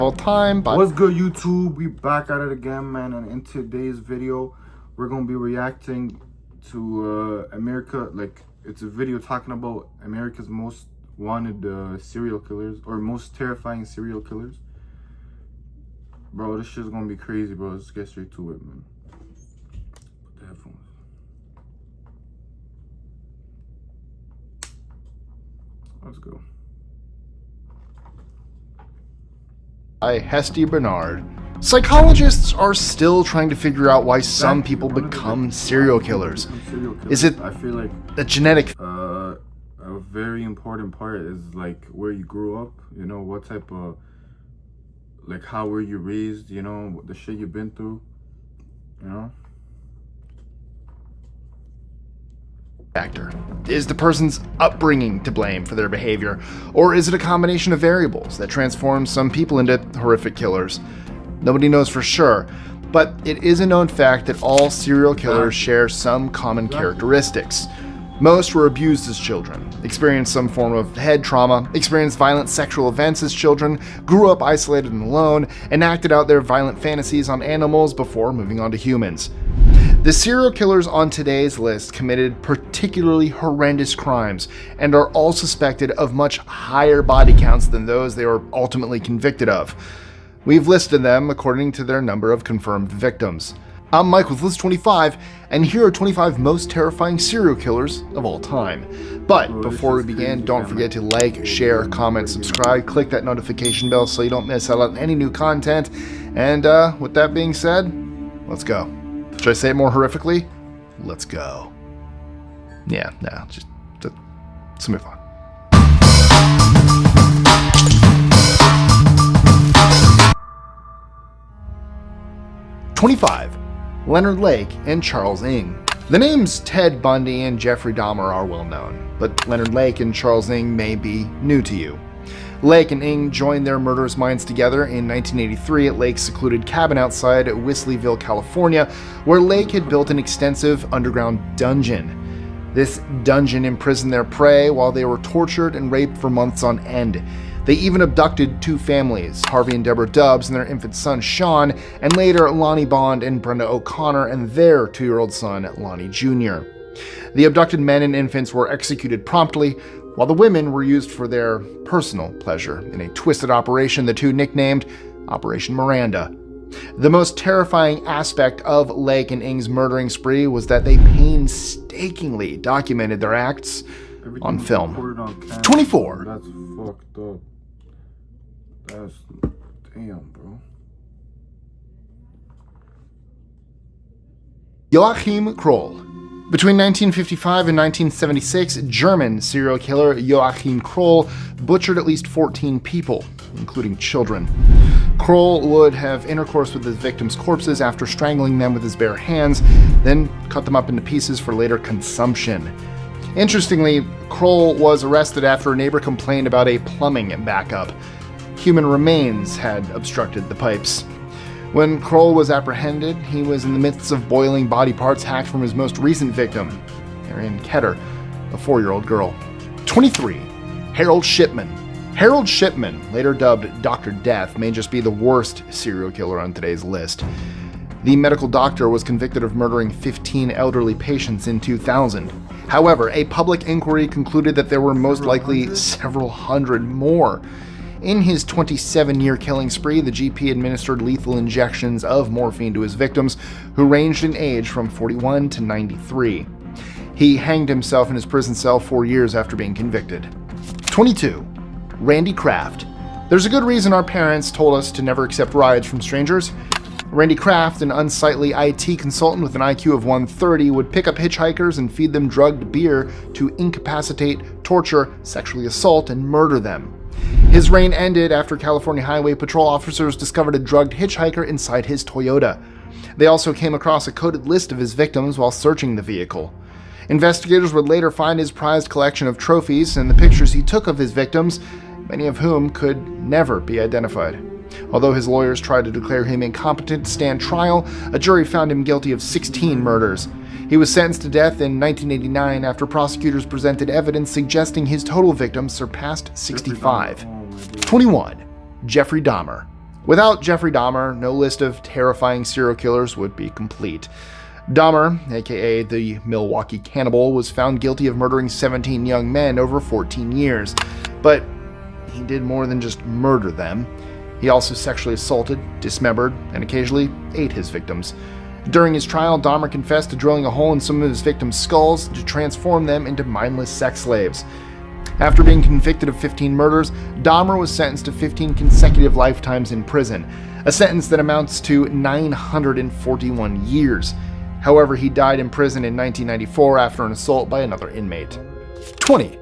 all time. But what's good, YouTube? We back at it again, man. And in today's video, we're gonna be reacting to America. Like, it's a video talking about America's most wanted serial killers, or most terrifying serial killers. Bro, this shit's gonna be crazy, bro. Let's get straight to it, man. Put the headphones. Let's go. By Hesty Bernard. Psychologists are still trying to figure out why some people become serial killers. Is it I feel like a genetic? a very important part is like where you grew up, you know, what type of, like, how were you raised, you know, the shit you've been through, you know. Factor. Is the person's upbringing to blame for their behavior, or is it a combination of variables that transform some people into horrific killers? Nobody knows for sure, but it is a known fact that all serial killers share some common characteristics. Most were abused as children, experienced some form of head trauma, experienced violent sexual events as children, grew up isolated and alone, and acted out their violent fantasies on animals before moving on to humans. The serial killers on today's list committed particularly horrendous crimes and are all suspected of much higher body counts than those they were ultimately convicted of. We've listed them according to their number of confirmed victims. I'm Mike with List 25, and here are 25 most terrifying serial killers of all time. But before we begin, don't forget to like, share, comment, subscribe, click that notification bell so you don't miss out on any new content. And with that being said, let's go. Should I say it more horrifically? Let's go. Yeah, no, just let's move on. #25. Leonard Lake and Charles Ng. The names Ted Bundy and Jeffrey Dahmer are well known, but Leonard Lake and Charles Ng may be new to you. Lake and Ng joined their murderous minds together in 1983 at Lake's secluded cabin outside Whistlerville, California, where Lake had built an extensive underground dungeon. This dungeon imprisoned their prey while they were tortured and raped for months on end. They even abducted two families, Harvey and Deborah Dubbs and their infant son Sean, and later Lonnie Bond and Brenda O'Connor and their 2-year-old son Lonnie Jr. The abducted men and infants were executed promptly, while the women were used for their personal pleasure in a twisted operation the two nicknamed Operation Miranda. The most terrifying aspect of Lake and Ng's murdering spree was that they painstakingly documented their acts on film. 24. That's fucked up. That's damn, bro. Joachim Kroll. Between 1955 and 1976, German serial killer Joachim Kroll butchered at least 14 people, including children. Kroll would have intercourse with his victims' corpses after strangling them with his bare hands, then cut them up into pieces for later consumption. Interestingly, Kroll was arrested after a neighbor complained about a plumbing backup. Human remains had obstructed the pipes. When Kroll was apprehended, he was in the midst of boiling body parts hacked from his most recent victim, Marion Ketter, a 4-year-old girl. 23. Harold Shipman. Harold Shipman, later dubbed Dr. Death, may just be the worst serial killer on today's list. The medical doctor was convicted of murdering 15 elderly patients in 2000. However, a public inquiry concluded that there were most likely several hundred more. In his 27-year killing spree, the GP administered lethal injections of morphine to his victims, who ranged in age from 41 to 93. He hanged himself in his prison cell 4 years after being convicted. 22. Randy Kraft. There's a good reason our parents told us to never accept rides from strangers. Randy Kraft, an unsightly IT consultant with an IQ of 130, would pick up hitchhikers and feed them drugged beer to incapacitate, torture, sexually assault, and murder them. His reign ended after California Highway Patrol officers discovered a drugged hitchhiker inside his Toyota. They also came across a coded list of his victims while searching the vehicle. Investigators would later find his prized collection of trophies and the pictures he took of his victims, many of whom could never be identified. Although his lawyers tried to declare him incompetent to stand trial, a jury found him guilty of 16 murders. He was sentenced to death in 1989 after prosecutors presented evidence suggesting his total victims surpassed 65. 21. Jeffrey Dahmer. Without Jeffrey Dahmer, no list of terrifying serial killers would be complete. Dahmer, aka the Milwaukee Cannibal, was found guilty of murdering 17 young men over 14 years. But he did more than just murder them. He also sexually assaulted, dismembered, and occasionally ate his victims. During his trial, Dahmer confessed to drilling a hole in some of his victims' skulls to transform them into mindless sex slaves. After being convicted of 15 murders, Dahmer was sentenced to 15 consecutive lifetimes in prison, a sentence that amounts to 941 years. However, he died in prison in 1994 after an assault by another inmate. 20.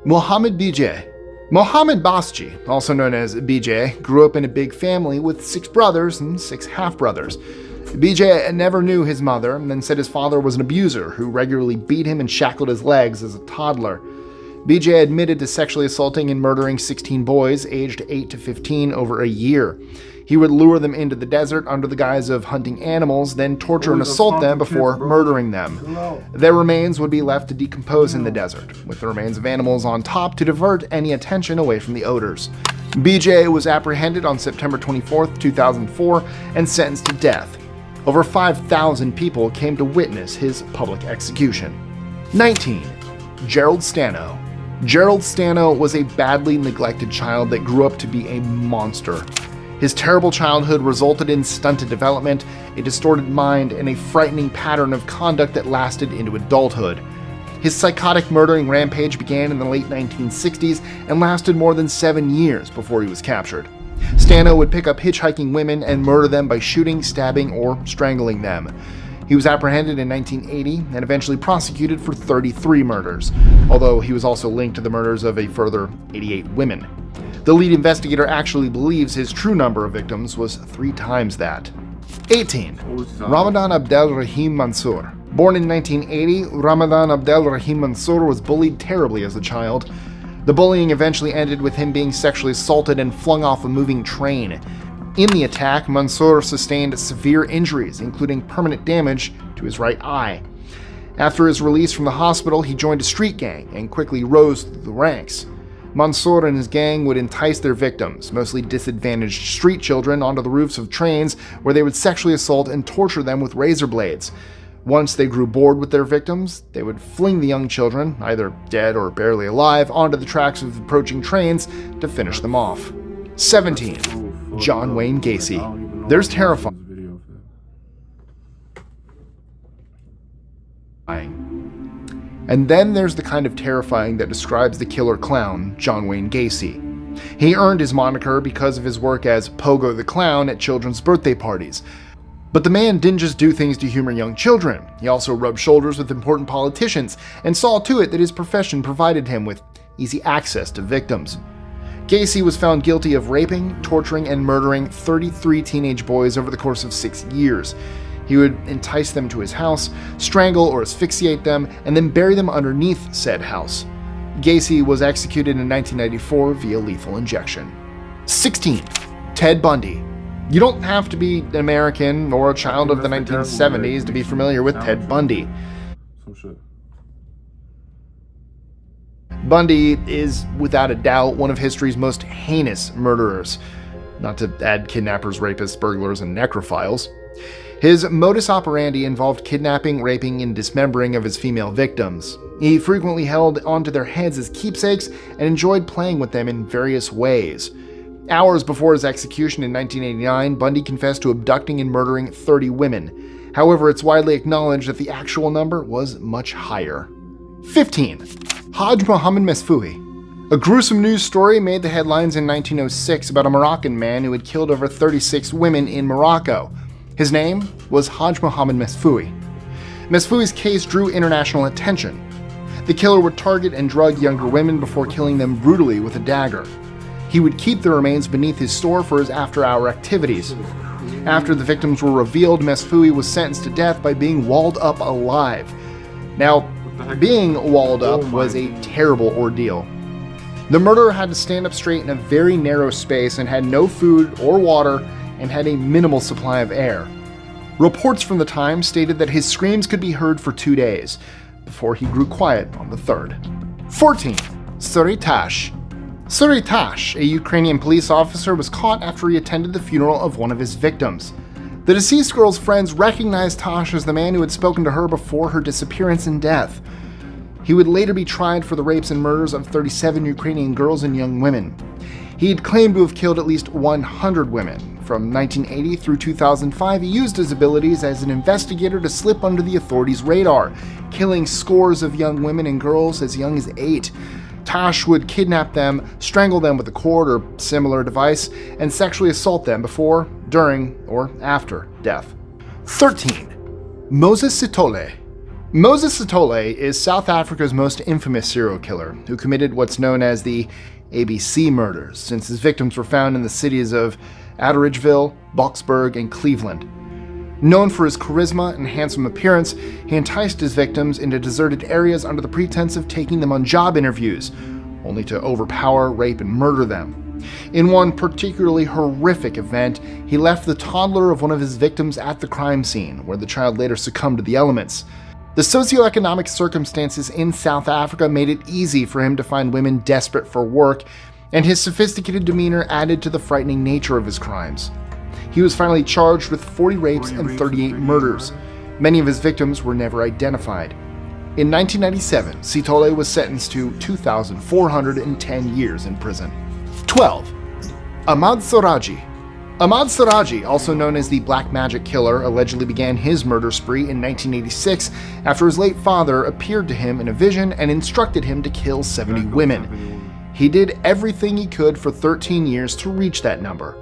Mohammed BJ. Mohammed Basji, also known as BJ, grew up in a big family with 6 brothers and 6 half-brothers. BJ never knew his mother and then said his father was an abuser who regularly beat him and shackled his legs as a toddler. BJ admitted to sexually assaulting and murdering 16 boys aged 8 to 15 over a year. He would lure them into the desert under the guise of hunting animals, then torture and assault them before murdering them. Their remains would be left to decompose in the desert, with the remains of animals on top to divert any attention away from the odors. BJ was apprehended on September 24, 2004, and sentenced to death. Over 5,000 people came to witness his public execution. 19. Gerald Stano. Gerald Stano was a badly neglected child that grew up to be a monster. His terrible childhood resulted in stunted development, a distorted mind, and a frightening pattern of conduct that lasted into adulthood. His psychotic murdering rampage began in the late 1960s and lasted more than 7 years before he was captured. Stano would pick up hitchhiking women and murder them by shooting, stabbing, or strangling them. He was apprehended in 1980 and eventually prosecuted for 33 murders, although he was also linked to the murders of a further 88 women. The lead investigator actually believes his true number of victims was 3 times that. 18. Ramadan Abdel Rahim Mansour. Born in 1980, Ramadan Abdel Rahim Mansour was bullied terribly as a child. The bullying eventually ended with him being sexually assaulted and flung off a moving train. In the attack, Mansour sustained severe injuries, including permanent damage to his right eye. After his release from the hospital, he joined a street gang and quickly rose through the ranks. Mansour and his gang would entice their victims, mostly disadvantaged street children, onto the roofs of trains where they would sexually assault and torture them with razor blades. Once they grew bored with their victims, they would fling the young children, either dead or barely alive, onto the tracks of approaching trains to finish them off. 17. John Wayne Gacy. There's terrifying. And then there's the kind of terrifying that describes the killer clown, John Wayne Gacy. He earned his moniker because of his work as Pogo the Clown at children's birthday parties. But the man didn't just do things to humor young children. He also rubbed shoulders with important politicians and saw to it that his profession provided him with easy access to victims. Gacy was found guilty of raping, torturing, and murdering 33 teenage boys over the course of 6 years. He would entice them to his house, strangle or asphyxiate them, and then bury them underneath said house. Gacy was executed in 1994 via lethal injection. 16. Ted Bundy. You don't have to be an American or a child of the 1970s to be familiar with Ted Bundy. Bundy is, without a doubt, one of history's most heinous murderers. Not to add kidnappers, rapists, burglars, and necrophiles. His modus operandi involved kidnapping, raping, and dismembering of his female victims. He frequently held onto their heads as keepsakes and enjoyed playing with them in various ways. Hours before his execution in 1989, Bundy confessed to abducting and murdering 30 women. However, it's widely acknowledged that the actual number was much higher. 15. Haj Mohammed Mesfoui. A gruesome news story made the headlines in 1906 about a Moroccan man who had killed over 36 women in Morocco. His name was Haj Mohammed Mesfoui. Mesfoui's case drew international attention. The killer would target and drug younger women before killing them brutally with a dagger. He would keep the remains beneath his store for his after-hour activities. After the victims were revealed, Mesfoui was sentenced to death by being walled up alive. Now, being walled up was a terrible ordeal. The murderer had to stand up straight in a very narrow space and had no food or water and had a minimal supply of air. Reports from the time stated that his screams could be heard for 2 days, before he grew quiet on the third. 14. Suri Tash. Suri Tash, a Ukrainian police officer, was caught after he attended the funeral of one of his victims. The deceased girl's friends recognized Tash as the man who had spoken to her before her disappearance and death. He would later be tried for the rapes and murders of 37 Ukrainian girls and young women. He had claimed to have killed at least 100 women. From 1980 through 2005, he used his abilities as an investigator to slip under the authorities' radar, killing scores of young women and girls as young as 8. Tash would kidnap them, strangle them with a cord or similar device, and sexually assault them before, during, or after death. 13. Moses Sithole. Moses Sithole is South Africa's most infamous serial killer, who committed what's known as the ABC murders, since his victims were found in the cities of Atteridgeville, Boksburg, and Cleveland. Known for his charisma and handsome appearance, he enticed his victims into deserted areas under the pretense of taking them on job interviews, only to overpower, rape, and murder them. In one particularly horrific event, he left the toddler of one of his victims at the crime scene, where the child later succumbed to the elements. The socioeconomic circumstances in South Africa made it easy for him to find women desperate for work, and his sophisticated demeanor added to the frightening nature of his crimes. He was finally charged with 40 rapes and 38 murders. Many of his victims were never identified. In 1997, Sithole was sentenced to 2,410 years in prison. 12. Ahmad Soraji. Ahmad Soraji, also known as the Black Magic Killer, allegedly began his murder spree in 1986 after his late father appeared to him in a vision and instructed him to kill 70 women. He did everything he could for 13 years to reach that number.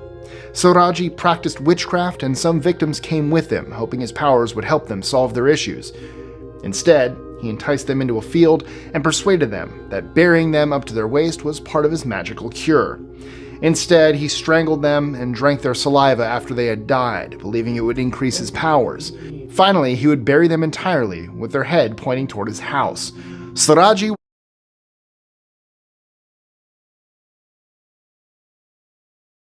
Soraji practiced witchcraft, and some victims came with him, hoping his powers would help them solve their issues. Instead, he enticed them into a field and persuaded them that burying them up to their waist was part of his magical cure. Instead, he strangled them and drank their saliva after they had died, believing it would increase his powers. Finally, he would bury them entirely, with their head pointing toward his house. Soraji